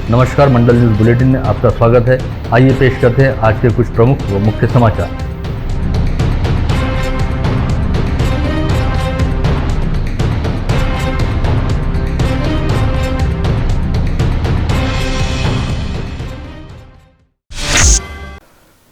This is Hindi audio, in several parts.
नमस्कार, मंडल न्यूज बुलेटिन में आपका स्वागत है। आइए पेश करते हैं आज के कुछ प्रमुख व मुख्य समाचार।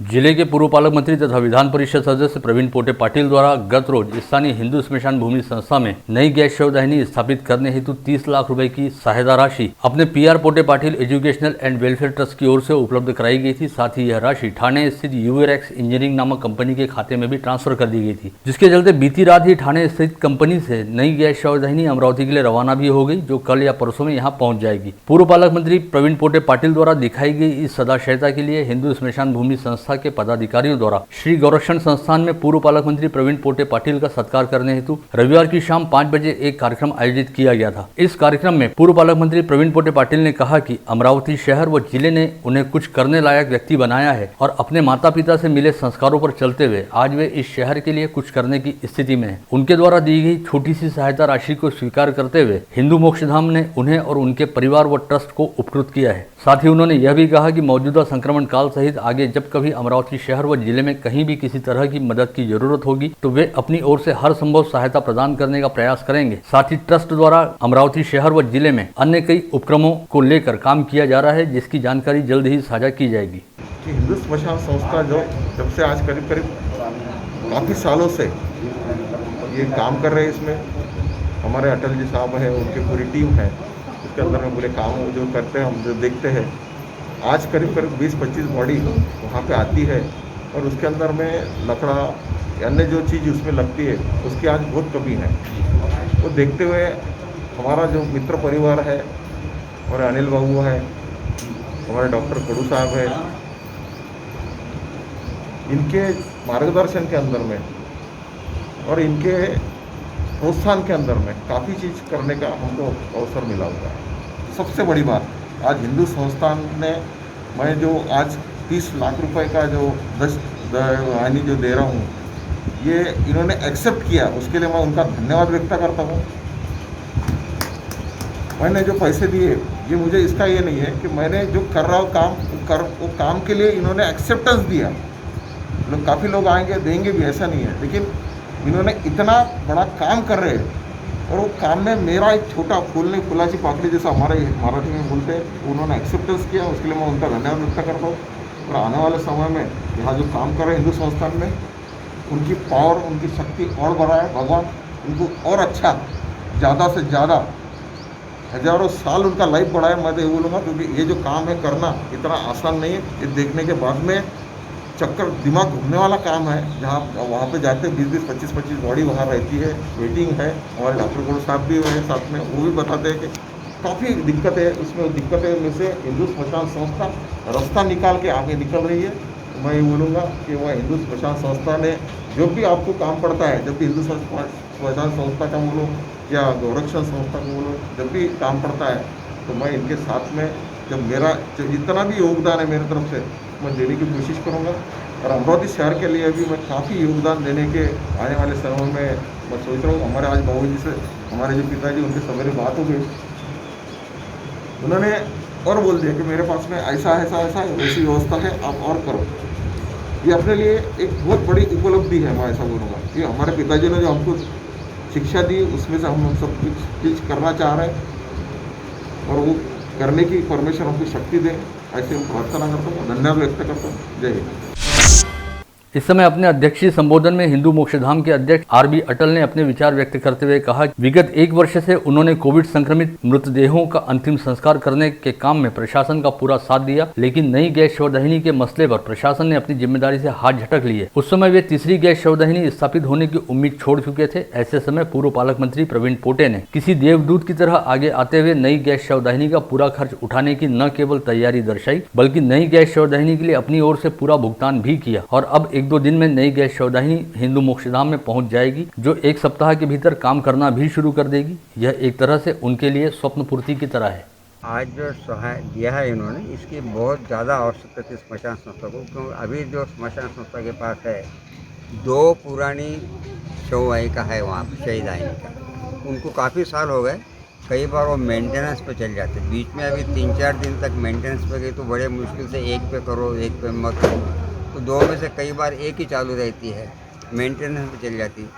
जिले के पूर्व पालक मंत्री तथा विधान परिषद सदस्य प्रवीण पोटे पाटिल द्वारा गत रोज स्थानीय हिंदू स्मशान भूमि संस्था में नई गैस शवदाहिनी स्थापित करने हेतु 30 लाख रुपए की सहायता राशि अपने PR Pote Patil educational and welfare trust की ओर से उपलब्ध कराई गई थी। साथ ही यह राशि ठाणे स्थित यूएरएक्स इंजीनियरिंग नामक कंपनी के खाते में भी ट्रांसफर कर दी गई थी, जिसके चलते बीती रात ही ठाणे स्थित कंपनी से नई गैस शवदाहिनी अमरावती के लिए रवाना भी हो गई, जो कल या परसों में यहाँ पहुंच जाएगी। पूर्व पालक मंत्री प्रवीण पोटे पाटिल द्वारा दिखाई गई इस सदाशयता के लिए हिंदू स्मशान भूमि संस्था के पदाधिकारियों द्वारा श्री गौरक्षण संस्थान में पूर्व पालक मंत्री प्रवीण पोटे पाटिल का सत्कार करने हेतु रविवार की शाम 5 बजे एक कार्यक्रम आयोजित किया गया था। इस कार्यक्रम में पूर्व पालक मंत्री प्रवीण पोटे पाटिल ने कहा कि अमरावती शहर व जिले ने उन्हें कुछ करने लायक व्यक्ति बनाया है और अपने माता पिता से मिले संस्कारों पर चलते हुए आज वे इस शहर के लिए कुछ करने की स्थिति में है। उनके द्वारा दी गई छोटी सी सहायता राशि को स्वीकार करते हुए हिंदू मोक्षधाम ने उन्हें और उनके परिवार व ट्रस्ट को उपकृत किया है। साथ ही उन्होंने यह भी कहा कि मौजूदा संक्रमण काल सहित आगे जब कभी अमरावती शहर व जिले में कहीं भी किसी तरह की मदद की जरूरत होगी तो वे अपनी ओर से हर संभव सहायता प्रदान करने का प्रयास करेंगे। साथ ही ट्रस्ट द्वारा अमरावती शहर व जिले में अन्य कई उपक्रमों को लेकर काम किया जा रहा है, जिसकी जानकारी जल्द ही साझा की जाएगी। हिंदू स्मशान संस्था जो जब से आज करीब काफ़ी सालों से ये काम कर रहे हैं, इसमें हमारे अटल जी साहब है, उनकी पूरी टीम है, उसके अंदर में पूरे काम जो करते हैं हम जो देखते हैं। आज करीब 20-25 बॉडी वहाँ पे आती है और उसके अंदर में लकड़ा अन्य जो चीज़ उसमें लगती है उसकी आज बहुत कमी है। वो देखते हुए हमारा जो मित्र परिवार है, हमारे अनिल बाबू है, हमारे डॉक्टर कडू साहब है, इनके मार्गदर्शन के अंदर में और इनके प्रोत्साहन के अंदर में काफ़ी चीज़ करने का हमको अवसर मिला हुआ है। सबसे बड़ी बात, आज हिंदू संस्थान ने मैं जो आज 30 लाख रुपए का जो 10 वाहिनी जो दे रहा हूँ, ये इन्होंने एक्सेप्ट किया, उसके लिए मैं उनका धन्यवाद व्यक्त करता हूँ। मैंने जो पैसे दिए ये मुझे इसका ये नहीं है कि मैंने जो कर रहा हूँ काम वो काम के लिए इन्होंने एक्सेप्टेंस दिया। काफ़ी लोग आएंगे देंगे भी, ऐसा नहीं है, लेकिन इन्होंने इतना बड़ा काम कर रहे हैं और वो काम में मेरा एक छोटा फूलाची पाकड़ी जैसा हमारे मराठी में बोलते हैं, उन्होंने एक्सेप्टेंस किया, उसके लिए मैं उनका धन्यवाद व्यक्त करता हूँ। और आने वाले समय में यहाँ जो काम कर रहे हैं हिंदू संस्थान में, उनकी पावर, उनकी शक्ति और बढ़ाए भगवान, उनको और अच्छा ज़्यादा से ज़्यादा हज़ारों साल उनका लाइफ बढ़ाए, मैं तो ये बोलूँगा, क्योंकि ये जो काम है करना इतना आसान नहीं है। ये देखने के बाद में चक्कर दिमाग घूमने वाला काम है। जहाँ वहाँ पे जाते 20-20, 25-25 बॉडी वहाँ रहती है, वेटिंग है। हमारे डॉक्टर गोड़ साहब भी हैं साथ में, वो भी बताते हैं कि काफ़ी दिक्कत है। उसमें दिक्कतें में से हिंदू स्मशान संस्था रास्ता निकाल के आगे निकल रही है। मैं ये बोलूँगा कि वह हिंदू स्मशान संस्था ने जो भी आपको काम पड़ता है, जब भी हिंदू स्मशान संस्था का बोलो या गौरक्षण संस्था का बोलो, जब भी काम पड़ता है तो मैं इनके साथ में, जब मेरा जितना भी योगदान है मेरी तरफ से, मैं देने की कोशिश करूँगा। और अमरावती शहर के लिए भी मैं काफ़ी योगदान देने के आने वाले समय में मैं सोच रहा हूँ। हमारे आज बाबूजी से, हमारे जो पिताजी, उनके सवेरे बात हो गई, उन्होंने और बोल दिया कि मेरे पास में ऐसा वैसी व्यवस्था है, आप और करो। ये अपने लिए एक बहुत बड़ी उपलब्धि है, मैं ऐसा बोलूँगा कि हमारे पिताजी ने जो हमको शिक्षा दी उसमें से हम सब कुछ चीज़ करना चाह रहे हैं और वो करने की परमेश्वर हमको शक्ति दे, ऐसे हम प्रार्थना करता हूँ, धन्यवाद व्यक्त करता हूँ। जय हिंद। इस समय अपने अध्यक्षीय संबोधन में हिंदू मोक्षधाम के अध्यक्ष आरबी अटल ने अपने विचार व्यक्त करते हुए कहा कि विगत 1 वर्ष से उन्होंने कोविड संक्रमित मृतदेहों का अंतिम संस्कार करने के काम में प्रशासन का पूरा साथ दिया, लेकिन नई गैस शवदाहिनी के मसले पर प्रशासन ने अपनी जिम्मेदारी से हाथ झटक लिए। उस समय वे तीसरी गैस शवदाहिनी स्थापित होने की उम्मीद छोड़ चुके थे। ऐसे समय पूर्व पालक मंत्री प्रवीण पोटे ने किसी देवदूत की तरह आगे आते हुए नई गैस शवदाहिनी का पूरा खर्च उठाने की न केवल तैयारी दर्शाई, बल्कि नई गैस शवदाहिनी के लिए अपनी ओर से पूरा भुगतान भी किया। और अब 1-2 दिन में नई गैस शवदाहिनी हिंदू मोक्षधाम में पहुंच जाएगी, जो 1 सप्ताह के भीतर काम करना भी शुरू कर देगी। यह एक तरह से उनके लिए स्वप्न पूर्ति की तरह है। आज जो सहाय दिया है इन्होंने, इसकी बहुत ज़्यादा आवश्यकता थी स्मशान संस्था को, क्योंकि अभी जो स्मशान संस्था के पास है 2 पुरानी शववाहिका है वहाँ शहीद आईनी का, उनको काफ़ी साल हो गए, कई बार वो मेंटेनेंस पे चल जाते हैं। बीच में अभी 3-4 दिन तक मेंटेनेंस पे गई तो बड़े मुश्किल से एक पे करो, एक पे मत करो, तो दो में से कई बार एक ही चालू रहती है, मेंटेनेंस पे चल जाती।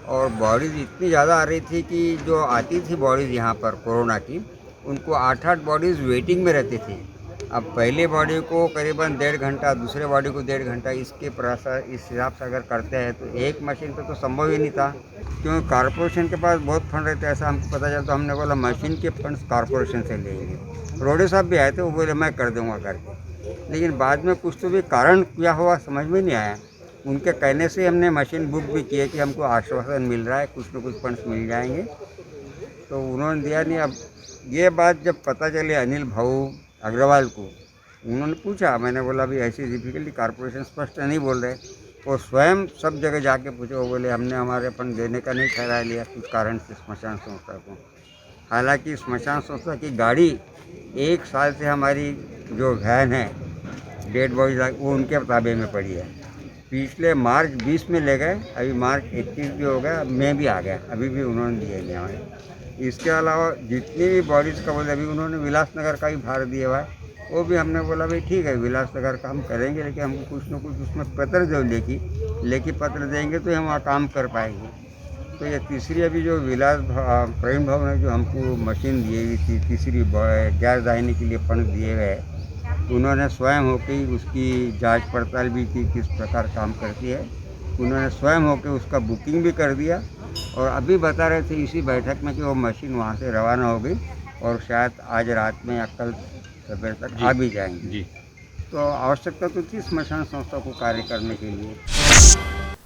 और बॉडीज़ इतनी ज़्यादा आ रही थी कि जो आती थी बॉडीज़ यहाँ पर कोरोना की, उनको 8-8 बॉडीज़ वेटिंग में रहती थी। अब पहले बॉडी को करीबन 1.5 घंटा, दूसरे बॉडी को 1.5 घंटा, इसके प्रोसेस इस हिसाब से अगर करते हैं तो एक मशीन पे तो संभव ही नहीं था, क्योंकि कॉरपोरेशन के पास बहुत फंड रहते हैं, ऐसा हमको पता चला। तो हमने बोला मशीन के फंड्स कॉरपोरेशन से लेंगे। रोडे साहब भी आए थे, वो बोले मैं कर दूँगा करके, लेकिन बाद में कुछ तो भी कारण क्या हुआ समझ में नहीं आया। उनके कहने से हमने मशीन बुक भी की है कि हमको आश्वासन मिल रहा है, कुछ न कुछ फंड्स मिल जाएंगे, तो उन्होंने दिया नहीं। अब ये बात जब पता चली अनिल भाऊ अग्रवाल को, उन्होंने पूछा, मैंने बोला अभी ऐसी डिफिकल्टी कॉरपोरेशन स्पष्ट नहीं बोल रहे, वो स्वयं सब जगह जाके पूछे, वो बोले हमने हमारे अपन देने का नहीं ठहरा लिया कुछ कारण से स्मशान संस्था को। हालांकि स्मशान संस्था की गाड़ी 1 साल से हमारी जो वैन है डेड बॉडीज वो उनके ताबे में पड़ी है। पिछले मार्च 20 में ले गए, अभी मार्च 21 भी हो गया, मई भी आ गया, अभी भी उन्होंने दिए नहीं हमें। इसके अलावा जितनी भी बॉडीज़ का बोले, अभी उन्होंने विलासनगर का भी भार दिया हुआ है, वो भी हमने बोला भाई ठीक है विलासनगर का हम करेंगे, लेकिन हमको कुछ न कुछ उसमें पत्र जो लेखी पत्र देंगे तो हम वहाँ काम कर पाएंगे। तो ये तीसरी अभी जो प्रवीण भवन ने जो हमको मशीन दी हुई थी, तीसरी गैस दाहिनी के लिए फंड दिए गए, उन्होंने स्वयं होकर उसकी जांच पड़ताल भी की, किस प्रकार काम करती है। उन्होंने स्वयं होकर उसका बुकिंग भी कर दिया, और अभी बता रहे थे इसी बैठक में कि वो मशीन वहाँ से रवाना हो गई और शायद आज रात में या कल सवेरे तक आ भी जाएंगी जी। तो आवश्यकता तो थी स्मशान संस्था को कार्य करने के लिए।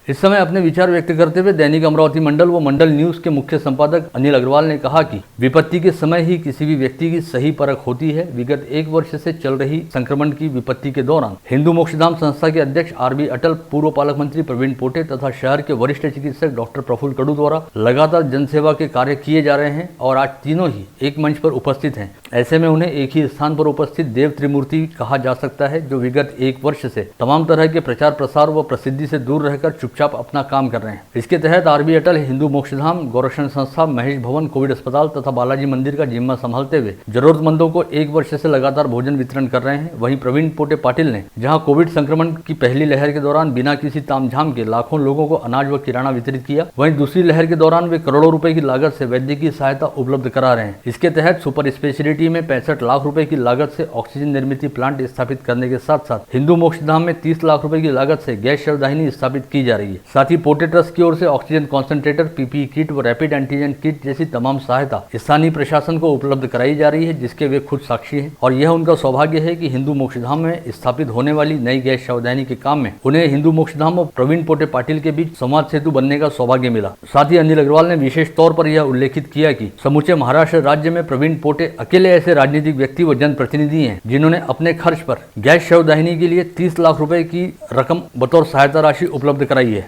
इस समय अपने विचार व्यक्त करते हुए दैनिक अमरावती मंडल व मंडल न्यूज के मुख्य संपादक अनिल अग्रवाल ने कहा कि विपत्ति के समय ही किसी भी व्यक्ति की सही परख होती है। विगत 1 वर्ष से चल रही संक्रमण की विपत्ति के दौरान हिंदू मोक्षधाम संस्था के अध्यक्ष आरबी अटल, पूर्व पालक मंत्री प्रवीण पोटे तथा शहर के वरिष्ठ चिकित्सक डॉक्टर प्रफुल्ल कडू द्वारा लगातार जनसेवा के कार्य किए जा रहे हैं और आज तीनों ही एक मंच पर उपस्थित हैं। ऐसे में उन्हें एक ही स्थान पर उपस्थित देव त्रिमूर्ति कहा जा सकता है, जो विगत 1 वर्ष से तमाम तरह के प्रचार प्रसार व प्रसिद्धि से दूर रहकर चुपचाप अपना काम कर रहे हैं। इसके तहत आरबी अटल, हिंदू मोक्षधाम, गौरक्षण संस्था, महेश भवन, कोविड अस्पताल तथा बालाजी मंदिर का जिम्मा संभालते हुए जरूरतमंदों को 1 वर्ष से लगातार भोजन वितरण कर रहे हैं। वहीं प्रवीण पोटे पाटिल ने जहां कोविड संक्रमण की पहली लहर के दौरान बिना किसी तामझाम के लाखों लोगों को अनाज व किराना वितरित किया, वहीं दूसरी लहर के दौरान वे करोड़ों रुपए की लागत से वैद्यकीय सहायता उपलब्ध करा रहे हैं। इसके तहत सुपर स्पेशलिटी में 65 लाख रुपए की लागत से ऑक्सीजन निर्मित प्लांट स्थापित करने के साथ साथ हिंदू मोक्षधाम में 30 लाख रुपए की लागत से गैस शवदाहिनी स्थापित की जा रही है। साथ ही पोटे ट्रस्ट की ओर से ऑक्सीजन कॉन्सेंट्रेटर, पीपीई किट व रैपिड एंटीजन किट जैसी तमाम सहायता स्थानीय प्रशासन को उपलब्ध कराई जा रही है, जिसके वे खुद साक्षी हैं। और यह उनका सौभाग्य है कि हिंदू मोक्षधाम में स्थापित होने वाली नई गैस शवदाहिनी के काम में उन्हें हिंदू मोक्षधाम और प्रवीण पोटे पाटिल के बीच संवाद सेतु बनने का सौभाग्य मिला। साथ ही अनिल अग्रवाल ने विशेष तौर पर यह उल्लेखित किया कि समूचे महाराष्ट्र राज्य में प्रवीण पोटे अकेले ऐसे राजनीतिक व्यक्ति व जनप्रतिनिधि हैं जिन्होंने अपने खर्च पर गैस शवदाहिनी के लिए 30 लाख रुपए की रकम बतौर सहायता राशि उपलब्ध कराई है।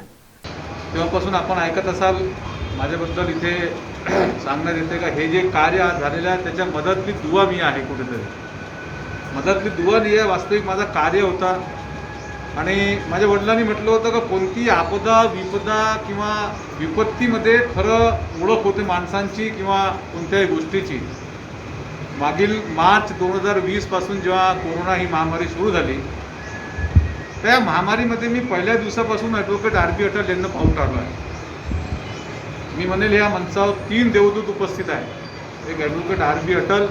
तेव्हापासून आपण ऐकत असाल माझ्याबद्दल इथे सांगण्यात येते का हे जे कार्य आज झालेलं आहे त्याच्या मदतली दुवा मी आहे, कुठेतरी मदतली दुवा नाही आहे, वास्तविक माझा कार्य होता। आणि माझ्या वडिलांनी म्हटलं होतं का कोणती आपदा विपदा किंवा विपत्तीमध्ये खरं ओळख होते माणसांची किंवा कोणत्याही गोष्टीची। मागील मार्च 2020 पासून जेव्हा कोरोना ही महामारी सुरू झाली, त्या महामारीमध्ये मी पहिल्या दिवसापासून ॲडव्होकेट आरबी अटल यांना पाहून टाळलो आहे। मी म्हणेल या मंचावर 3 देवदूत उपस्थित आहे। एक ॲडव्होकेट आरबी अटल,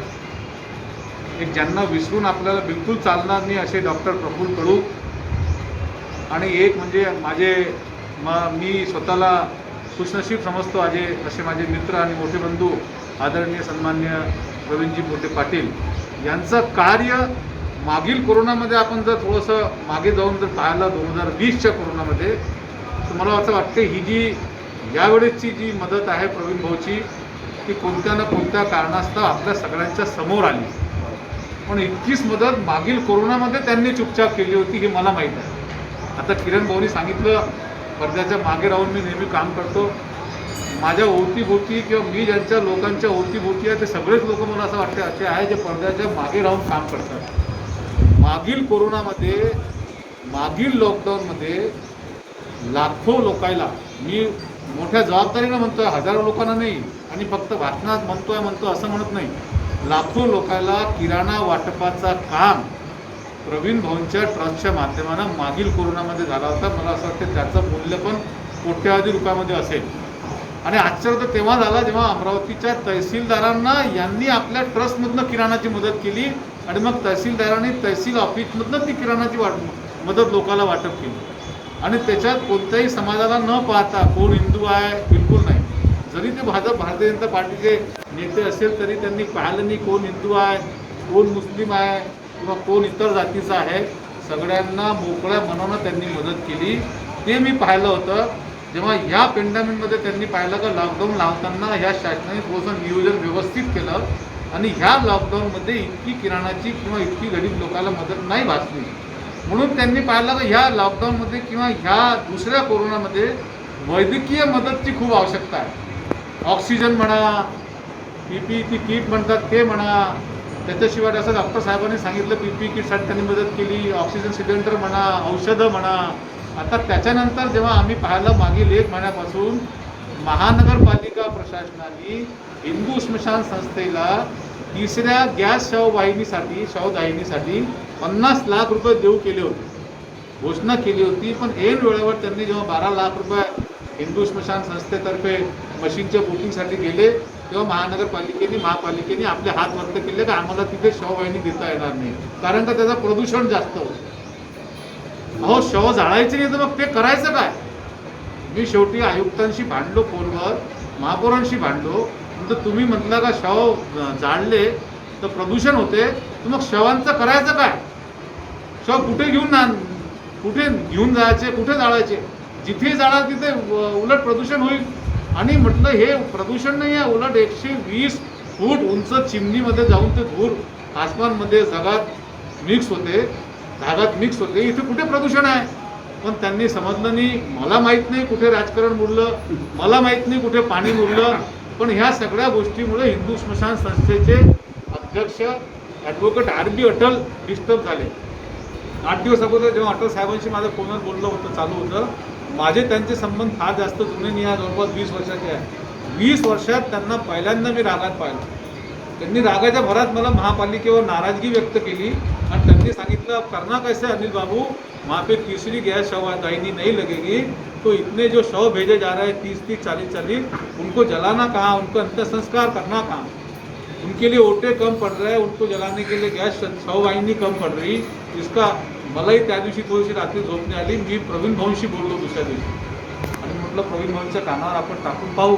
एक ज्यांना विसरून आपल्याला बिलकुल चालणार नाही असे डॉक्टर प्रफुल्ल कडू, आणि एक म्हणजे मी स्वतःला खुशनशीब समजतो असे माझे मित्र आणि मोठे बंधू आदरणीय सन्मान्य प्रवीणजी पोटे पाटील यांचं कार्य। मागील कोरोनामध्ये आपण जर थोडंसं मागे जाऊन जर पाहिलं 2020च्या कोरोनामध्ये, तर मला असं वाटतं ही जी यावेळेसची जी मदत आहे प्रवीण भाऊची, ती कोणत्या ना कोणत्या कारणास्तव आपल्या सगळ्यांच्या समोर आली। पण इतकीच मदत मागील कोरोनामध्ये त्यांनी चुपचाप केली होती हे मला माहीत आहे। आता किरण भाऊनी सांगितलं पडद्याच्या मागे राहून मी नेहमी काम करतो। माझ्या ओवतीभोवती किंवा मी ज्यांच्या लोकांच्या ओवतीभोवती आहे ते सगळेच लोक मला असं वाटतं असे आहे जे पडद्याच्या मागे राहून काम करतात। मागील कोरोनामध्ये, मागील लॉकडाऊनमध्ये लाखो लोकांना, मी मोठ्या जबाबदारीनं म्हणतो, हजारो लोकांना नाही, आणि फक्त भाषणात म्हणतो असं म्हणत नाही. लाखो लोकांना किराणा वाटपाचा काम प्रवीण भाऊंच्या ट्रस्टच्या माध्यमानं मागील कोरोनामध्ये झाला होता. मला असं वाटतं त्याचं मूल्य पण कोट्यवधी रुपयामध्ये असेल. आणि आश्चर्य तर तेव्हा झाला जेव्हा अमरावतीच्या तहसीलदारांना यांनी आपल्या ट्रस्टमधनं किराणाची मदत केली आणि मग तहसीलदारांनी तहसील ऑफिसमधनं ती किराणाची मदत लोकांना वाटप केली. आणि त्याच्यात कोणत्याही समाजाला न पाहता कोण हिंदू आहे बिलकुल नाही. जरी ते भारतीय जनता पार्टीचे नेते असेल तरी त्यांनी पाहिलं नाही कोण हिंदू आहे, कोण मुस्लिम आहे किंवा कोण इतर जातीचा आहे. सगळ्यांना मोकळ्या मनानं त्यांनी मदत केली. ते मी पाहिलं होतं जेव्हा ह्या पेंडेमिकमध्ये त्यांनी पाहिलं का लॉकडाऊन लावताना ह्या शासनाने थोडंसं नियोजन व्यवस्थित केलं आणि ह्या लॉकडाऊनमध्ये इतकी किराणाची किंवा इतकी गरीब लोकांना मदत नाही भासली. म्हणून त्यांनी पाहिलं की ह्या लॉकडाऊनमध्ये किंवा ह्या दुसऱ्या कोरोनामध्ये वैद्यकीय मदतची खूप आवश्यकता आहे. ऑक्सिजन म्हणा, PPE किट म्हणतात ते म्हणा, त्याच्याशिवाय असं डॉक्टर साहेबांनी सांगितलं PPE किटसाठी त्यांनी मदत केली, ऑक्सिजन सिलेंडर म्हणा, औषधं म्हणा. आता त्याच्यानंतर जेव्हा आम्ही पाहिलं मागील 1 महिन्यापासून महानगरपालिका प्रशासनाने हिंदू स्मशान संस्थेला तिसऱ्या गॅस शवदाहिनीसाठी 50 लाख रुपये देऊ केले होते, घोषणा केली होती. पण ऐन वेळेवर त्यांनी जेव्हा 12 लाख रुपये हिंदू स्मशान संस्थेतर्फे मशीनच्या बुकिंगसाठी गेले तेव्हा महापालिकेने आपले हात वरत केले की आम्हाला तिथे शववाहिनी देता येणार नाही, कारण का त्याचं प्रदूषण जास्त होतं. अहो शव जाळायचे नाही तर मग ते करायचं काय. मी शेवटी आयुक्तांशी भांडलो फोनवर, महापौरांशी भांडलो. नंतर तुम्ही म्हटलं का शव जाळले तर प्रदूषण होते, तर मग शवांचं करायचं काय. शव कुठे घेऊन जायचे, कुठे जाळायचे. जिथे जाळा तिथे उलट प्रदूषण होईल. आणि म्हटलं हे प्रदूषण नाही आहे, उलट 120 फूट उंच चिमणीमध्ये जाऊन ते धूर आसमानमध्ये जगात मिक्स होते, इथे कुठे प्रदूषण आहे. पण त्यांनी समजलं नाही. मला माहीत नाही कुठे राजकारण मुरलं, मला माहीत नाही कुठे पाणी मुरलं. पण ह्या सगळ्या गोष्टीमुळे हिंदू स्मशान संस्थेचे अध्यक्ष ॲडव्होकेट RB अटल डिस्टर्ब झाले. 8 दिवस अगोदर जेव्हा अटल साहेबांशी माझं फोनवर बोलणं होतं चालू होतं, माझे त्यांचे संबंध फार जास्त जुने नाही आहे, जवळपास 20 वर्षाचे आहे. 20 वर्षात त्यांना पहिल्यांदा मी रागात पाहिलं. त्यांनी रागाच्या भरात मला महापालिकेवर नाराजगी व्यक्त केली आणि त्यांनी सांगितलं करना कैसे अनिल बाबू, वहाँ पे तीसरी गैस शवदाहिनी नहीं लगेगी तो इतने जो शव भेजे जा रहे हैं 30-30, 40-40, उनको जलाना कहाँ, उनको अंतिम संस्कार करना कहाँ. उनके लिए ओटे कम पड़ रहे हैं, उनको जलाने के लिए गैस शववाहिनी कम पड़ रही. इसका मलाही त्या दिवशी थोडीशी रात्री झोप नाही आली. मी प्रवीण भाऊंशी बोललो दुसऱ्या दिवशी आणि म्हटलं प्रवीण भाऊंच्या कानावर आपण टाकून पाहू.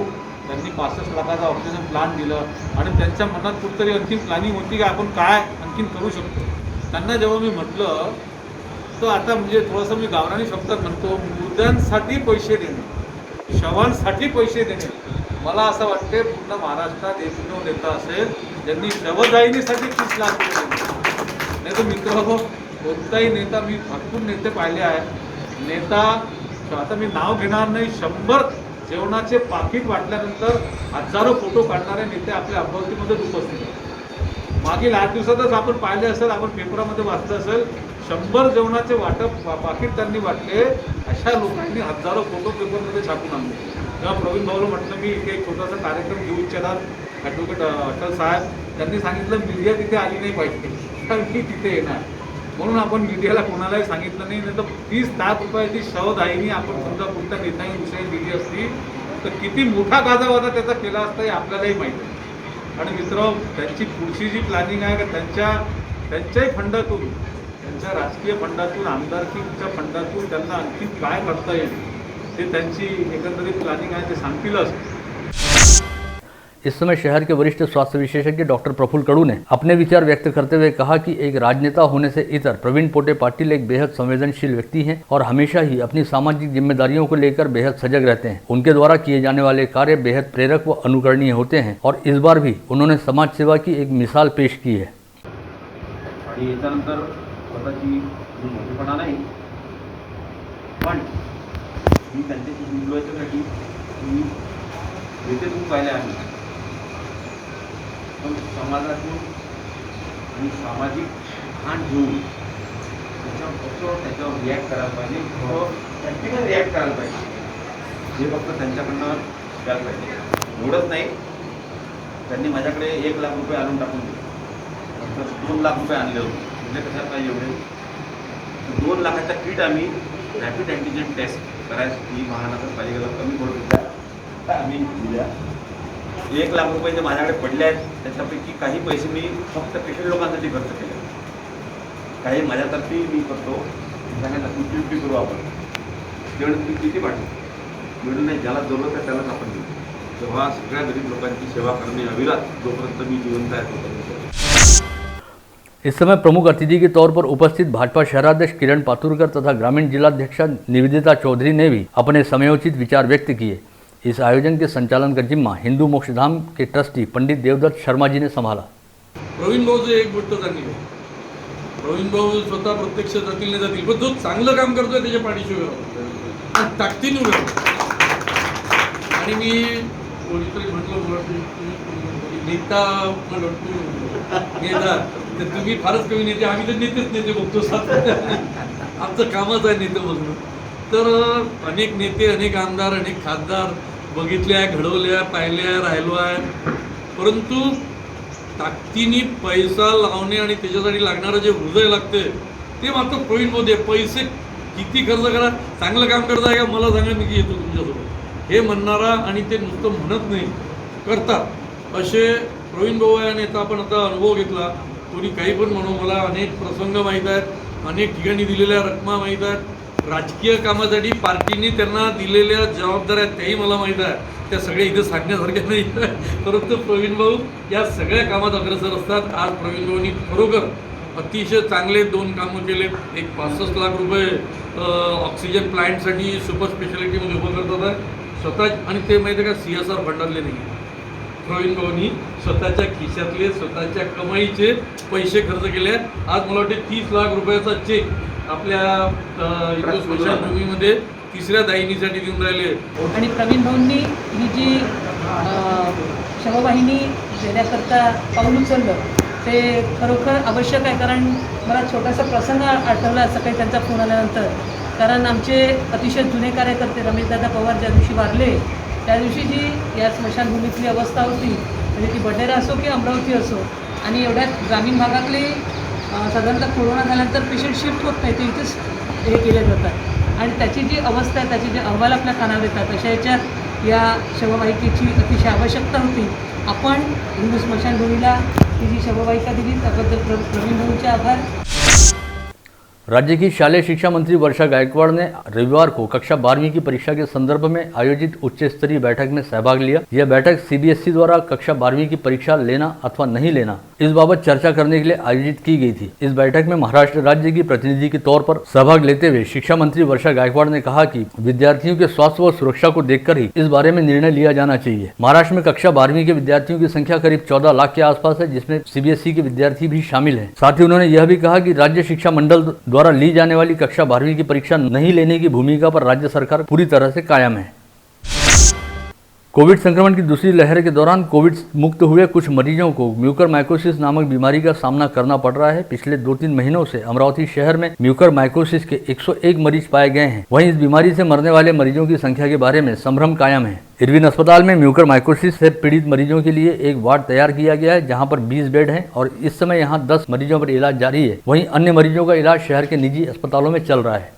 त्यांनी 65 लाखाचा ऑक्सिजन प्लांट दिलं आणि त्यांच्या मनात कुठेतरी आणखीन प्लॅनिंग होती की आपण काय आणखीन करू शकतो. त्यांना जेव्हा मी म्हटलं तर आता म्हणजे थोडंसं मी गावरानी शब्दात म्हणतो, मुर्द्यांसाठी पैसे देणे, शवांसाठी पैसे देणे. मला असं वाटते पूर्ण महाराष्ट्रात एकमेव नेता असेल ज्यांनी शवदाहिनीसाठी 30 लाख रुपये दिले. नाही तर मित्र कोणताही नेता, मी भरपूर नेते पाहिले आहेत. नेता आता मी नाव घेणार नाही, 100 जेवणाचे पाकिट वाटल्यानंतर हजारो फोटो काढणारे नेते आपल्या अमरावतीमध्ये उपस्थित आहेत. मागील 8 दिवसातच आपण पाहिले असेल, आपण पेपरामध्ये वाचलं असेल, 100 जेवणाचे पाकिट त्यांनी वाटले. अशा लोकांनी हजारो फोटो पेपरमध्ये छापून आणले. तेव्हा प्रवीण भाऊला म्हटलं मी इथे एक छोटासा कार्यक्रम घेऊ इच्छितात ॲडव्होकेट अटल साहेब. त्यांनी सांगितलं मीडिया तिथे आली नाही पाहिजे, कारण मी तिथे येणार. म्हणून आपण मीडियाला कोणालाही सांगितलं नाही. तर 30 लाख रुपयाची शवदाहिनी आपण समजा कुठल्या नेत्याने विषयी दिली असती तर किती मोठा गाजावाजा त्याचा केला असता हे आपल्यालाही माहिती आहे. आणि मित्र त्यांची पुढची जी प्लॅनिंग आहे का त्यांच्याही फंडातून, त्यांच्या राजकीय फंडातून, आमदारकीच्या फंडातून त्यांना आणखी काय करता येईल ते त्यांची एकंदरीत प्लॅनिंग आहे, ते सांगतीलच. इस समय शहर के वरिष्ठ स्वास्थ्य विशेषज्ञ डॉक्टर प्रफुल्ल कड़ू ने अपने विचार व्यक्त करते हुए कहा कि एक राजनेता होने से इतर प्रवीण पोटे पाटिल एक बेहद संवेदनशील व्यक्ति हैं और हमेशा ही अपनी सामाजिक जिम्मेदारियों को लेकर बेहद सजग रहते हैं. उनके द्वारा किए जाने वाले कार्य बेहद प्रेरक व अनुकरणीय होते हैं और इस बार भी उन्होंने समाज सेवा की एक मिसाल पेश की है. आणि याच्यानंतर स्वतःची मोठेपणा नाही, पण मी त्यांच्याशी बोललो याच्यासाठी मी येथे खूप पाहिले आहे. पण समाजातून आणि सामाजिक भान घेऊन त्याच्यावर रिॲक्ट करायला पाहिजे, प्रॅक्टिकल रिॲक्ट करायला पाहिजे. हे फक्त त्यांच्याकडनं शिकायला पाहिजे. एवढंच नाही त्यांनी माझ्याकडे 1 लाख रुपये आणून टाकून दिले. नंतर 2 लाख रुपये आणले होते. म्हणजे कशात नाही एवढे 2 लाखाचा किट आम्ही रॅपिड अँटीजेन टेस्ट करायची महानगरपालिकेला कमी पडत होत्या आम्ही दिल्या. 1 लाख रुपये जे माझ्याकडे पडले आहेत त्याच्यापैकी काही पैसे मी फक्त पेशंट लोकांसाठी खर्च केले, काही माझ्यातर्फे मी करतो. सांगायला 50-50 करू आपण, तेवढं तुम्ही किती पाठवू मिळून नाही, ज्याला जरूरत आहे त्यालाच आपण देऊ. तेव्हा सगळ्या गरीब लोकांची सेवा करणे अविरत जोपर्यंत मी जिवंत आहे तोपर्यंत. इस समय प्रमुख अतिथि के तौर पर उपस्थित भाजपा शहराध्यक्ष किरण पातुरकर तथा ग्रामीण जिलाध्यक्षा निवेदिता चौधरी ने भी अपने समयोचित विचार व्यक्त किए। इस आयोजन के संचालन का जिम्मा हिंदू मोक्षधाम के ट्रस्टी पंडित देवदत्त शर्मा जी ने संभाला। प्रवीण भाऊचं एक गोष्ट चांगली आहे, प्रवीण भाऊ स्वतः प्रत्यक्ष जातील नाही जातील, पण जो चांगलं काम करतोय त्याच्या पाठीशी उभे राहतो आणि ताकदीने उभे राहतो. आणि मी कोणीतरी म्हटलं नेता नेता तर तुम्ही फारच कमी नेते, आम्ही तर नेते बघतो सातत्याने, आमचं कामच आहे नेते बघणं. तर अनेक नेते, अनेक आमदार, अनेक खासदार बघितल्या, घडवल्या, पाहिल्या, राहिलो आहे, परंतु ताकदीने पैसा लावणे आणि त्याच्यासाठी लागणारं जे हृदय लागते ते मात्र प्रवीण भाऊ दे. पैसे किती खर्च करा, चांगलं काम करताय का मला सांगा, मी येतो तुमच्यासोबत, हे म्हणणारा आणि ते नुसतं म्हणत नाही करतात असे प्रवीण भाऊ आहे. आणि आपण आता अनुभव घेतला, कोणी काही पण म्हणू, मला अनेक प्रसंग माहीत आहेत, अनेक ठिकाणी दिलेल्या रकमा माहीत आहेत, राजकीय कामासाठी पार्टीने त्यांना दिलेल्या जबाबदाऱ्या त्याही मला माहीत आहे, त्या सगळ्या इथे सांगण्यासारख्या नाही. परंतु प्रवीण भाऊ या सगळ्या कामात अग्रेसर असतात. आज प्रवीण भाऊनी खरोखर अतिशय चांगले 2 कामं केले. एक 65 लाख रुपये ऑक्सिजन प्लांटसाठी सुपर स्पेशालिटीमध्ये उभं करतात आहे स्वतः, आणि ते माहिती आहे का CSR फंडातले नाही, प्रवीण भाऊनी स्वतःच्या खिशातले स्वतःच्या कमाईचे पैसे खर्च केले. आज मला वाटते 30 लाख रुपयाचा चेक आपल्या हिंदू स्मशानभूमीमध्ये 3ऱ्या दायिनीसाठी देऊन राहिले. आणि प्रवीण भाऊंनी ही जी शववाहिनी देण्याकरता पाऊल उचललं ते खरोखर आवश्यक आहे. कारण मला छोटासा प्रसंग आठवला सकाळी त्यांचा फोन आल्यानंतर, कारण आमचे अतिशय जुने कार्यकर्ते रमेशदादा पवार ज्या दिवशी वारले त्या दिवशी जी या स्मशानभूमीतली अवस्था होती, म्हणजे ती बडेरा असो की अमरावती असो, आणि एवढ्या ग्रामीण भागातले साधारणतः कोरोना झाल्यानंतर पेशंट शिफ्ट होत नाही, ते इथेच हे केले जातात, आणि त्याची जी अवस्था आहे, त्याचे जे अहवाल आपल्या कानावर येतात, अशा याच्यात या शववाहिकेची अतिशय आवश्यकता होती. आपण हिंदू स्मशानभूमीला ही जी शववाहिका दिली त्याबद्दल प्रवीण भाऊंचे आभार. राज्य की शालेय शिक्षा मंत्री वर्षा गायकवाड़ ने रविवार को कक्षा 12वीं की परीक्षा के संदर्भ में आयोजित उच्च स्तरीय बैठक में सहभाग लिया। यह बैठक CBSE द्वारा कक्षा 12वीं की परीक्षा लेना अथवा नहीं लेना इस बाबत चर्चा करने के लिए आयोजित की गई थी। इस बैठक में महाराष्ट्र राज्य की प्रतिनिधि के तौर पर सहभाग लेते हुए शिक्षा मंत्री वर्षा गायकवाड़ ने कहा कि विद्यार्थियों के स्वास्थ्य व सुरक्षा को देखकर ही इस बारे में निर्णय लिया जाना चाहिए। महाराष्ट्र में कक्षा 12वीं के विद्यार्थियों की संख्या करीब 14 लाख के आसपास है, जिसमें CBSE के विद्यार्थी भी शामिल हैं। साथ ही उन्होंने यह भी कहा कि राज्य शिक्षा मंडल द्वारा ली जाने वाली कक्षा 12वीं की परीक्षा नहीं लेने की भूमिका पर राज्य सरकार पूरी तरह से कायम है। कोविड संक्रमण की दूसरी लहर के दौरान कोविड मुक्त हुए कुछ मरीजों को म्यूकरमाइकोसिस नामक बीमारी का सामना करना पड़ रहा है। पिछले 2-3 महीनों से अमरावती शहर में म्यूकरमाइकोसिस के 101 मरीज पाए गए हैं। वहीं इस बीमारी से मरने वाले मरीजों की संख्या के बारे में संभ्रम कायम है। इरविन अस्पताल में म्यूकरमाइकोसिस से पीड़ित मरीजों के लिए एक वार्ड तैयार किया गया है, जहां पर 20 बेड हैं और इस समय यहां 10 मरीजों पर इलाज जारी है। वहीं अन्य मरीजों का इलाज शहर के निजी अस्पतालों में चल रहा है।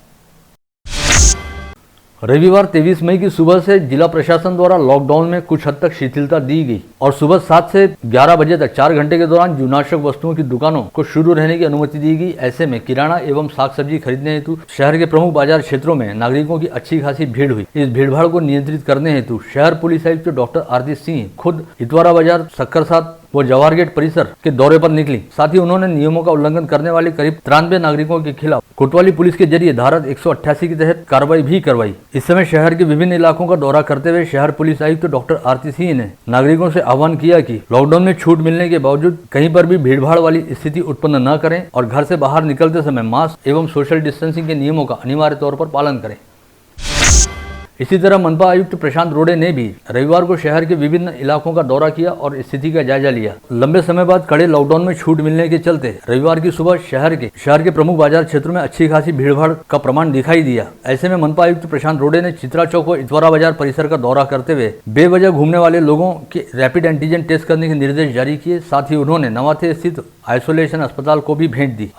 रविवार 23 मई की सुबह से जिला प्रशासन द्वारा लॉकडाउन में कुछ हद तक शिथिलता दी गई और सुबह 7 से 11 बजे तक 4 घंटे के दौरान जीवनावश्यक वस्तुओं की दुकानों को शुरू रहने की अनुमति दी गई। ऐसे में किराना एवं साग सब्जी खरीदने हेतु शहर के प्रमुख बाजार क्षेत्रों में नागरिकों की अच्छी खासी भीड़ हुई। इस भीड़भाड़ को नियंत्रित करने हेतु शहर पुलिस आयुक्त डॉक्टर आरती सिंह खुद इतवारा बाजार, सक्करसाद वो जवाहर गेट परिसर के दौरे पर निकली। साथ ही उन्होंने नियमों का उल्लंघन करने वाले करीब 93 नागरिकों के खिलाफ कोतवाली पुलिस के जरिए धारा 188 के तहत कार्रवाई भी करवाई। इस समय शहर के विभिन्न इलाकों का दौरा करते हुए शहर पुलिस आयुक्त डॉक्टर आरती सिंह ने नागरिकों से आह्वान किया कि लॉकडाउन में छूट मिलने के बावजूद कहीं पर भी भीड़भाड़ वाली स्थिति उत्पन्न न करें और घर से बाहर निकलते समय मास्क एवं सोशल डिस्टेंसिंग के नियमों का अनिवार्य तौर पर पालन करें। इसी तरह मनपा आयुक्त प्रशांत रोड़े ने भी रविवार को शहर के विभिन्न इलाकों का दौरा किया और स्थिति का जायजा लिया। लंबे समय बाद कड़े लॉकडाउन में छूट मिलने के चलते रविवार की सुबह शहर के प्रमुख बाजार क्षेत्रों में अच्छी खासी भीड़भाड़ का प्रमाण दिखाई दिया। ऐसे में मनपा आयुक्त प्रशांत रोड़े ने चित्रा चौक व इतवारा बाजार परिसर का दौरा करते हुए बेवजह घूमने वाले लोगों के रैपिड एंटीजन टेस्ट करने के निर्देश जारी किए। साथ ही उन्होंने नवाथे स्थित आइसोलेशन अस्पताल को भी भेंट दी।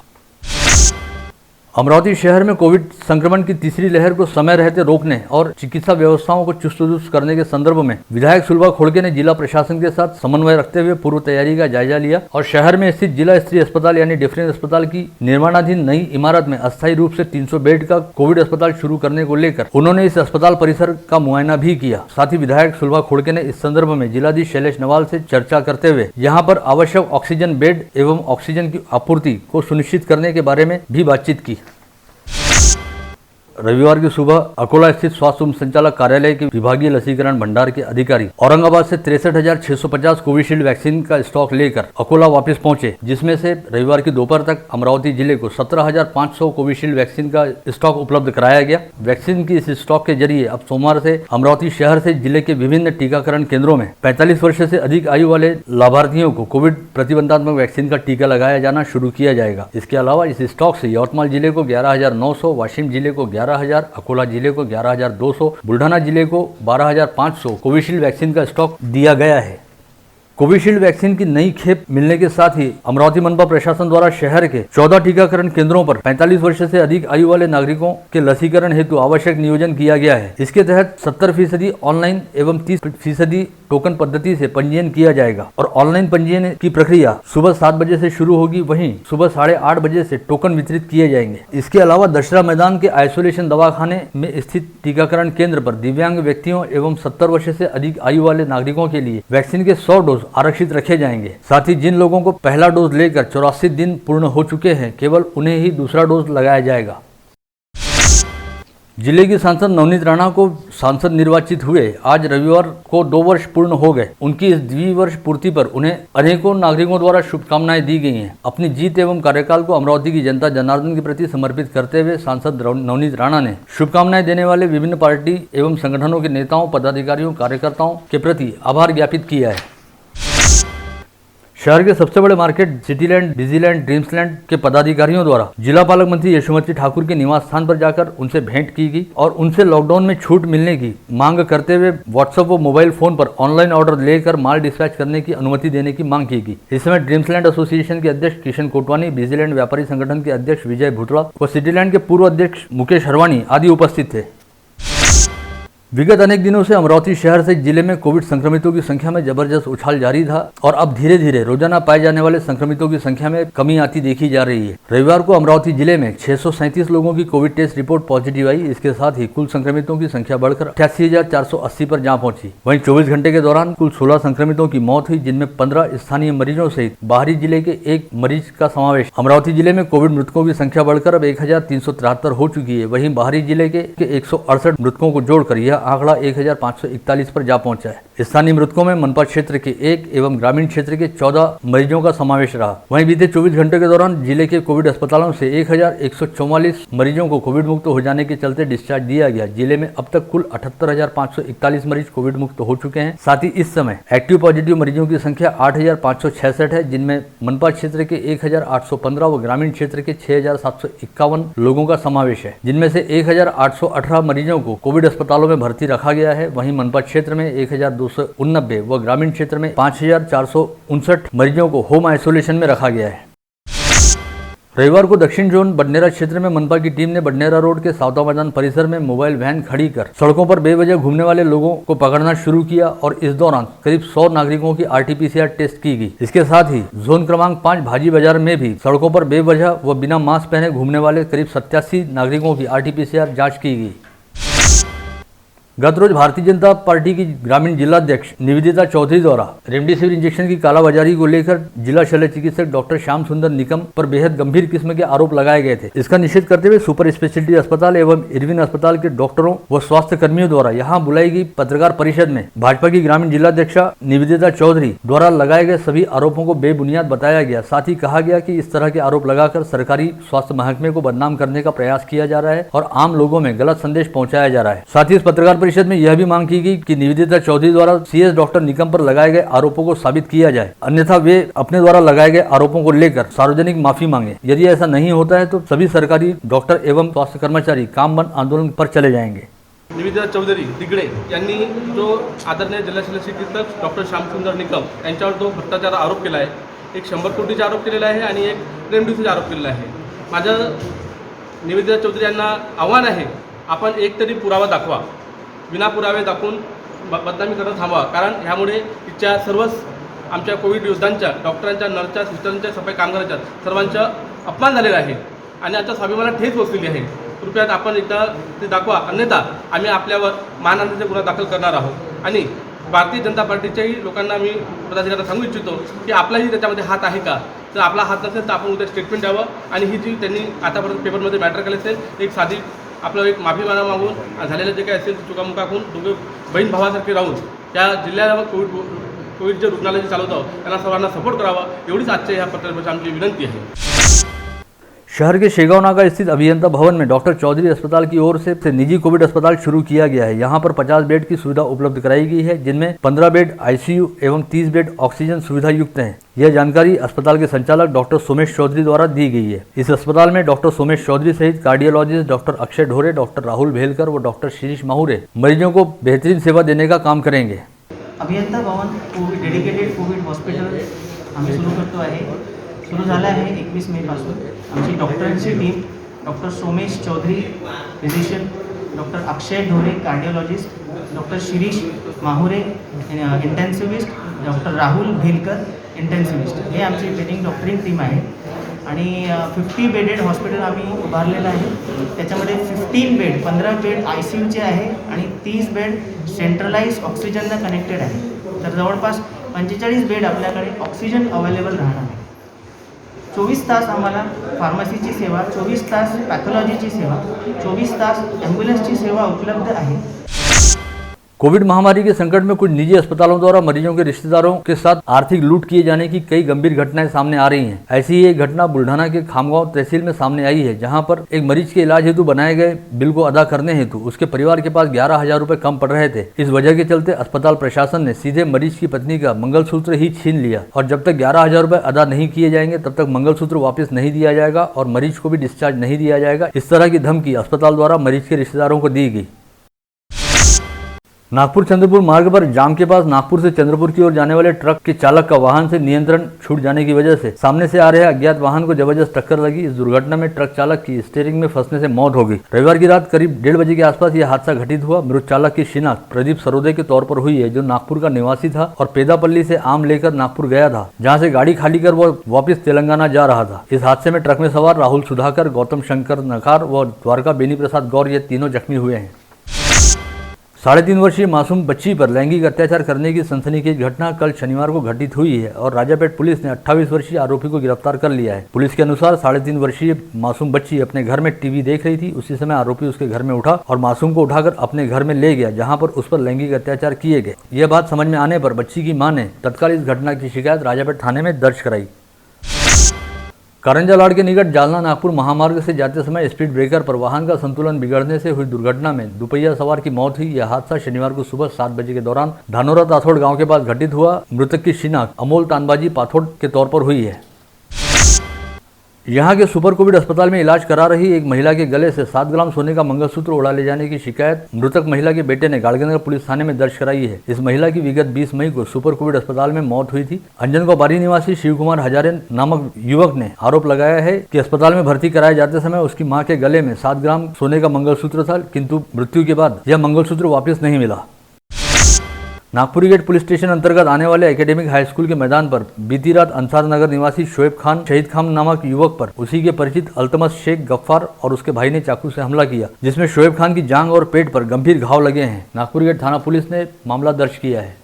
अमरावती शहर में कोविड संक्रमण की तीसरी लहर को समय रहते रोकने और चिकित्सा व्यवस्थाओं को चुस्त दुरुस्त करने के संदर्भ में विधायक सुलभा खोड़के ने जिला प्रशासन के साथ समन्वय रखते हुए पूर्व तैयारी का जायजा लिया और शहर में स्थित जिला स्तरीय अस्पताल यानी डिफरेंस अस्पताल की निर्माणाधीन नई इमारत में अस्थायी रूप से 300 बेड का कोविड अस्पताल शुरू करने को लेकर उन्होंने इस अस्पताल परिसर का मुआयना भी किया। साथ ही विधायक सुलभा खोड़के ने इस संदर्भ में जिलाधीश शैलेश नवाल से चर्चा करते हुए यहाँ पर आवश्यक ऑक्सीजन बेड एवं ऑक्सीजन की आपूर्ति को सुनिश्चित करने के बारे में भी बातचीत की। रविवार की सुबह अकोला स्थित स्वास्थ्य उप संचालक कार्यालय के विभागीय लसीकरण भंडार के अधिकारी औरंगाबाद से 63,650 कोविशील्ड वैक्सीन का स्टॉक लेकर अकोला वापस पहुंचे, जिसमें से रविवार की दोपहर तक अमरावती जिले को 17,500 कोविशील्ड वैक्सीन का स्टॉक उपलब्ध कराया गया। वैक्सीन की इस स्टॉक के जरिए अब सोमवार से अमरावती शहर से जिले के विभिन्न टीकाकरण केंद्रों में 45 वर्ष से अधिक आयु वाले लाभार्थियों को कोविड प्रतिबंधात्मक वैक्सीन का टीका लगाया जाना शुरू किया जाएगा। इसके अलावा इस स्टॉक से यवतमाल जिले को 11,900, वाशिम जिले को 11,000, अकोला जिले को 11,200, बुल्ढाना जिले को 12,500 कोविशील्ड वैक्सीन का स्टॉक दिया गया है। कोविशील्ड वैक्सीन की नई खेप मिलने के साथ ही अमरावती मनपा प्रशासन द्वारा शहर के 14 टीकाकरण केंद्रों पर 45 वर्ष से अधिक आयु वाले नागरिकों के लसीकरण हेतु आवश्यक नियोजन किया गया है। इसके तहत 70% ऑनलाइन एवं 30% टोकन पद्धति से पंजीयन किया जाएगा और ऑनलाइन पंजीयन की प्रक्रिया सुबह 7 बजे से शुरू होगी, वहीं सुबह 8:30 बजे से टोकन वितरित किए जाएंगे। इसके अलावा दशहरा मैदान के आइसोलेशन दवाखाने में स्थित टीकाकरण केंद्र पर दिव्यांग व्यक्तियों एवं 70 वर्ष से अधिक आयु वाले नागरिकों के लिए वैक्सीन के 100 डोज आरक्षित रखे जाएंगे। साथ ही जिन लोगों को पहला डोज लेकर 84 दिन पूर्ण हो चुके हैं, केवल उन्हें ही दूसरा डोज लगाया जाएगा। जिले की सांसद नवनीत राणा को सांसद निर्वाचित हुए आज रविवार को 2 वर्ष पूर्ण हो गए। उनकी इस द्विवर्ष पूर्ति पर उन्हें अनेकों नागरिकों द्वारा शुभकामनाएं दी गई हैं। अपनी जीत एवं कार्यकाल को अमरावती की जनता जनार्दन के प्रति समर्पित करते हुए सांसद नवनीत राणा ने शुभकामनाएं देने वाले विभिन्न पार्टी एवं संगठनों के नेताओं, पदाधिकारियों, कार्यकर्ताओं के प्रति आभार ज्ञापित किया है। शहर के सबसे बड़े मार्केट सिटीलैंड, डिजीलैंड, ड्रीम्सलैंड के पदाधिकारियों द्वारा जिला पालक मंत्री यशोमती ठाकुर के निवास स्थान पर जाकर उनसे भेंट की गई और उनसे लॉकडाउन में छूट मिलने की मांग करते हुए व्हाट्सएप व मोबाइल फोन पर ऑनलाइन ऑर्डर लेकर माल डिस्पैच करने की अनुमति देने की मांग की गई। इस समय ड्रीम्सलैंड एसोसिएशन के अध्यक्ष किशन कोटवानी, डिजीलैंड व्यापारी संगठन के अध्यक्ष विजय भुतड़ा व सिटीलैंड के पूर्व अध्यक्ष मुकेश हरवानी आदि उपस्थित थे। विगत अनेक दिनों से अमरावती शहर से जिले में कोविड संक्रमितों की संख्या में जबरदस्त उछाल जारी था और अब धीरे धीरे रोजाना पाए जाने वाले संक्रमितों की संख्या में कमी आती देखी जा रही है। रविवार को अमरावती जिले में 637 लोगों की कोविड टेस्ट रिपोर्ट पॉजिटिव आई। इसके साथ ही कुल संक्रमितों की संख्या बढ़कर 88,480 पर जा पहुंची। वहीं 24 घंटे के दौरान कुल 16 संक्रमितों की मौत हुई, जिनमें 15 स्थानीय मरीजों सहित बाहरी जिले के एक मरीज का समावेश। अमरावती जिले में कोविड मृतकों की संख्या बढ़कर अब 1,373 हो चुकी है। वहीं बाहरी जिले के 168 मृतकों को जोड़कर यह आंकड़ा 1,541 पर जा पहुंचा है। स्थानीय मृतकों में मनपा क्षेत्र के 1 एवं ग्रामीण क्षेत्र के 14 मरीजों का समावेश रहा। वहीं बीते 24 घंटे के दौरान जिले के कोविड अस्पतालों से 1,144 मरीजों को कोविड मुक्त हो जाने के चलते डिस्चार्ज दिया गया। जिले में अब तक कुल 78,541 मरीज कोविड मुक्त हो चुके हैं। साथ ही इस समय एक्टिव पॉजिटिव मरीजों की संख्या 8,566 है, जिनमें मनपा क्षेत्र के 1,815 व ग्रामीण क्षेत्र के 6,751 लोगों का समावेश है, जिनमें से 1,818 मरीजों को कोविड अस्पतालों में भर्ती रखा गया है। वहीं मनपा क्षेत्र में 1,289 व ग्रामीण क्षेत्र में 5,459 मरीजों को होम आइसोलेशन में रखा गया है। रविवार को दक्षिण जोन बडनेरा क्षेत्र में मनपा की टीम ने बडनेरा रोड के सावता मैदान परिसर में मोबाइल वैन खड़ी कर सड़कों पर बेवजह घूमने वाले लोगों को पकड़ना शुरू किया और इस दौरान करीब 100 नागरिकों की RT-PCR टेस्ट की गई। इसके साथ ही जोन क्रमांक 5 भाजी बाजार में भी सड़कों पर बेवजह व बिना मास्क पहने घूमने वाले करीब 87 नागरिकों की RT-PCR जाँच की गई। गत रोज भारतीय जनता पार्टी की ग्रामीण जिलाध्यक्ष निवेदिता चौधरी द्वारा रेमडेसिविर इंजेक्शन की कालाबाजारी को लेकर जिला शल्य चिकित्सक डॉक्टर श्याम सुंदर निकम पर बेहद गंभीर किस्म के आरोप लगाए गए थे। इसका निषेध करते हुए सुपर स्पेशलिटी अस्पताल एवं इरविन अस्पताल के डॉक्टरों व स्वास्थ्य कर्मियों द्वारा यहां बुलाई गई पत्रकार परिषद में भाजपा की ग्रामीण जिलाध्यक्षा निवेदिता चौधरी द्वारा लगाए गए सभी आरोपों को बेबुनियाद बताया गया। साथ ही कहा गया कि इस तरह के आरोप लगाकर सरकारी स्वास्थ्य महकमे को बदनाम करने का प्रयास किया जा रहा है और आम लोगों में गलत संदेश पहुंचाया जा रहा है। साथ ही इस पत्रकार परिषद में यह भी मांग की गई कि निवेदिता चौधरी द्वारा सीएस डॉक्टर निकम पर लगाए गए आरोपों को साबित किया जाए, अन्यथा वे अपने द्वारा लगाए गए आरोपों को लेकर सार्वजनिक माफी मांगे। यदि ऐसा नहीं होता है तो सभी सरकारी डॉक्टर एवं स्वास्थ्य कर्मचारी काम बंद आंदोलन पर चले जाएंगे। निवेदिता चौधरी दिगडे यांनी जो आदरणीय जिल्हा शल्य चिकित्सक डॉक्टर श्यामसुंदर निकम यांच्यावर जो भ्रष्टाचार आरोप केला आहे, एक 100 कोटीचा आरोप केलेला आहे आणि एक रेमडेसिवीरचा आरोप केलेला आहे। माझं निवेदिता चौधरी यांना आव्हान आहे, आपण एक तरी पुरावा दाखवा, विना पुरावे दाखवून बदनामी करणं थांबवा, कारण ह्यामुळे तिच्या सर्वच आमच्या कोविड योद्धांच्या, डॉक्टरांच्या, नर्सच्या, सिस्टरांच्या, सफाई कामगारांच्या सर्वांचा अपमान झालेला आहे आणि आता स्वाभिमानाला ठेच पोचलेली आहे। कृपया आपण इथं ते दाखवा, अन्यथा आम्ही आपल्यावर मानहानीचा गुन्हा दाखल करणार आहोत। आणि भारतीय जनता पार्टीच्याही लोकांना मी पदाधिकाऱ्यांना सांगू इच्छितो की आपलाही त्याच्यामध्ये हात आहे का, तर आपला हात नसेल तर आपण उद्या स्टेटमेंट द्यावं आणि ही जी त्यांनी आतापर्यंत पेपरमध्ये मॅटर केले असेल, एक साधी आपलं एक माफीनामा मागून झालेलं जे काही असेल ते चुकामुकाकून दोघे बहीण भावासारखे राहून त्या जिल्ह्यावर कोविड जे रुग्णालय जे चालवतं त्यांना सर्वांना सपोर्ट करावा, एवढीच आजच्या ह्या पत्रकारितेची आमची विनंती आहे। शहर के शेगांव नाका स्थित अभियंता भवन में डॉक्टर चौधरी अस्पताल की ओर से निजी कोविड अस्पताल शुरू किया गया है। यहाँ पर 50 बेड की सुविधा उपलब्ध कराई गई है, जिनमें 15 बेड आईसीयू एवं 30 बेड ऑक्सीजन सुविधा युक्त हैं। यह जानकारी अस्पताल के संचालक डॉक्टर सोमेश चौधरी द्वारा दी गई है। इस अस्पताल में डॉक्टर सोमेश चौधरी सहित कार्डियोलॉजिस्ट डॉक्टर अक्षय ढोरे, डॉक्टर राहुल भेलकर व डॉक्टर शिरीष माहुरे मरीजों को बेहतरीन सेवा देने का काम करेंगे। अभियंता भवन कोविड डेडिकेटेड कोविड हॉस्पिटल आम्ही सुरू करतो आहे। सुरू झाला आहे 21 मे पासून। आमची डॉक्टरांची team doctor Somesh Chaudhary physician, doctor Akshay Dhore cardiologist, doctor Shirish Mahure intensivist, doctor Rahul Bhelkar intensivist, हे आमची ट्रेनिंग डॉक्टरिंग टीम आहे। आणि 50 बेडेड हॉस्पिटल आम्ही उभारलेलं आहे। त्याच्यामध्ये 15 बेड 15 बेड आयसीयूचे आहे आणि 30 बेड सेंट्रलाइज ऑक्सिजनला कनेक्टेड आहे। तर जवळपास 45 बेड आपल्याकडे ऑक्सिजन अवेलेबल राहणार आहे। 24 तास आम्हाला फार्मसीची सेवा, 24 तास पॅथॉलॉजीची सेवा, 24 तास ॲम्ब्युलन्सची सेवा उपलब्ध आहे। कोविड महामारी के संकट में कुछ निजी अस्पतालों द्वारा मरीजों के रिश्तेदारों के साथ आर्थिक लूट किए जाने की कई गंभीर घटनाएं सामने आ रही हैं। ऐसी ही एक घटना बुल्ढाना के खामगांव तहसील में सामने आई है, जहां पर एक मरीज के इलाज हेतु बनाए गए बिल को अदा करने हेतु उसके परिवार के पास 11,000 रुपए कम पड़ रहे थे। इस वजह के चलते अस्पताल प्रशासन ने सीधे मरीज की पत्नी का मंगलसूत्र ही छीन लिया और जब तक 11,000 रुपए अदा नहीं किए जाएंगे तब तक मंगलसूत्र वापस नहीं दिया जाएगा और मरीज को भी डिस्चार्ज नहीं दिया जाएगा। इस तरह की धमकी अस्पताल द्वारा मरीज के रिश्तेदारों को दी गई। नागपुर चंद्रपुर मार्ग पर जाम के पास नागपुर से चंद्रपुर की ओर जाने वाले ट्रक के चालक का वाहन से नियंत्रण छूट जाने की वजह से सामने से आ रहे अज्ञात वाहन को जबरदस्त टक्कर लगी। इस दुर्घटना में ट्रक चालक की स्टीयरिंग में फंसने से मौत हो गई। रविवार की रात करीब 1:30 बजे के आसपास यह हादसा घटित हुआ। मृत चालक की शिनाख्त प्रदीप सरोदे के तौर पर हुई है, जो नागपुर का निवासी था और पेदापल्ली से आम लेकर नागपुर गया था, जहाँ से गाड़ी खाली कर वह वापिस तेलंगाना जा रहा था। इस हादसे में ट्रक में सवार राहुल सुधाकर, गौतम शंकर नकार व द्वारका बेनी प्रसाद गौर ये तीनों जख्मी हुए हैं। 3.5 वर्षीय मासूम बच्ची पर लैंगिक अत्याचार करने की सनसनीखेज घटना कल शनिवार को घटित हुई है और राजापेट पुलिस ने 28 वर्षीय आरोपी को गिरफ्तार कर लिया है। पुलिस के अनुसार 3.5 वर्षीय मासूम बच्ची अपने घर में टीवी देख रही थी। उसी समय आरोपी उसके घर में उठा और मासूम को उठाकर अपने घर में ले गया, जहां पर उस पर लैंगिक अत्याचार किए गए। यह बात समझ में आने पर बच्ची की मां ने तत्काल इस घटना की शिकायत राजापेट थाने में दर्ज कराई। कारंजा लाड़ के निकट जालना नागपुर महामार्ग से जाते समय स्पीड ब्रेकर पर वाहन का संतुलन बिगड़ने से हुई दुर्घटना में दुपहिया सवार की मौत हुई। यह हादसा शनिवार को सुबह 7 बजे के दौरान धानोरा ताथोड़ गांव के पास घटित हुआ। मृतक की शिनाख्त अमोल तानबाजी पाथोड़ के तौर पर हुई है। यहाँ के सुपर कोविड अस्पताल में इलाज करा रही एक महिला के गले से 7 ग्राम सोने का मंगलसूत्र उड़ा ले जाने की शिकायत मृतक महिला के बेटे ने गाड़गनगर पुलिस थाने में दर्ज कराई है। इस महिला की विगत 20 मई को सुपर कोविड अस्पताल में मौत हुई थी। अंजनगौबारी निवासी शिव कुमार हजारे नामक युवक ने आरोप लगाया है कि अस्पताल में भर्ती कराए जाते समय उसकी मां के गले में 7 ग्राम सोने का मंगलसूत्र था, किंतु मृत्यु के बाद यह मंगलसूत्र वापस नहीं मिला। नागपुरी गेट पुलिस स्टेशन अंतर्गत आने वाले एकेडमिक हाई स्कूल के मैदान पर बीती रात अंसार नगर निवासी शोएब खान शहीद खान नामक युवक पर उसी के परिचित अल्तमस शेख गफ्फार और उसके भाई ने चाकू से हमला किया, जिसमें शोएब खान की जांघ और पेट पर गंभीर घाव लगे हैं। नागपुरी गेट थाना पुलिस ने मामला दर्ज किया है।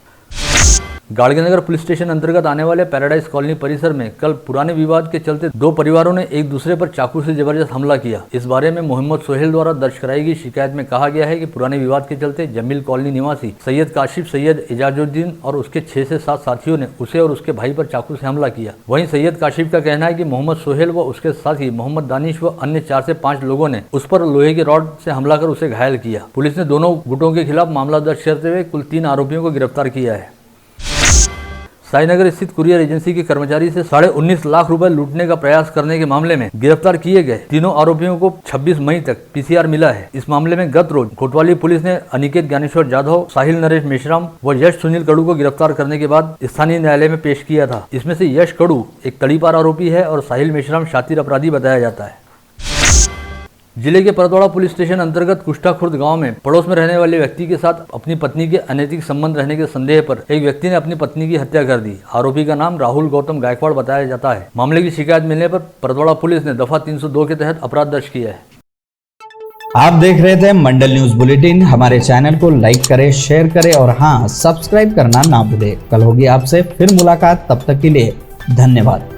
गाड़गेनगर पुलिस स्टेशन अंतर्गत आने वाले पैराडाइज कॉलोनी परिसर में कल पुराने विवाद के चलते दो परिवारों ने एक दूसरे पर चाकू से जबरदस्त हमला किया। इस बारे में मोहम्मद सोहेल द्वारा दर्ज कराई गई शिकायत में कहा गया है कि पुराने विवाद के चलते जमील कॉलोनी निवासी सैयद काशिफ सैयद एजाजुद्दीन और उसके 6 से 7 साथियों ने उसे और उसके भाई पर चाकू से हमला किया। वहीं सैयद काशिफ का कहना है कि मोहम्मद सोहेल व उसके साथी मोहम्मद दानिश व अन्य 4 से 5 लोगों ने उस पर लोहे की रॉड से हमला कर उसे घायल किया। पुलिस ने दोनों गुटों के खिलाफ मामला दर्ज करते हुए कुल 3 आरोपियों को गिरफ्तार किया है। साईनगर स्थित कुरियर एजेंसी के कर्मचारी से 19.5 लाख रुपए लूटने का प्रयास करने के मामले में गिरफ्तार किए गए तीनों आरोपियों को 26 मई तक पीसीआर मिला है। इस मामले में गत रोज कोतवाली पुलिस ने अनिकेत ज्ञानेश्वर जाधव, साहिल नरेश मेश्राम व यश सुनील कड़ू को गिरफ्तार करने के बाद स्थानीय न्यायालय में पेश किया था। इसमें से यश कड़ू एक तड़ीपार आरोपी है और साहिल मेश्राम शातिर अपराधी बताया जाता है। जिले के परदौड़ा पुलिस स्टेशन अंतर्गत कुष्ठा खुर्द गांव में पड़ोस में रहने वाले व्यक्ति के साथ अपनी पत्नी के अनैतिक संबंध रहने के संदेह पर एक व्यक्ति ने अपनी पत्नी की हत्या कर दी। आरोपी का नाम राहुल गौतम गायकवाड़ बताया जाता है। मामले की शिकायत मिलने पर परदौड़ा पुलिस ने दफा 302 के तहत अपराध दर्ज किया है। आप देख रहे थे मंडल न्यूज बुलेटिन। हमारे चैनल को लाइक करें, शेयर करें और हाँ, सब्सक्राइब करना ना भूलें। कल होगी आपसे फिर मुलाकात, तब तक के लिए धन्यवाद।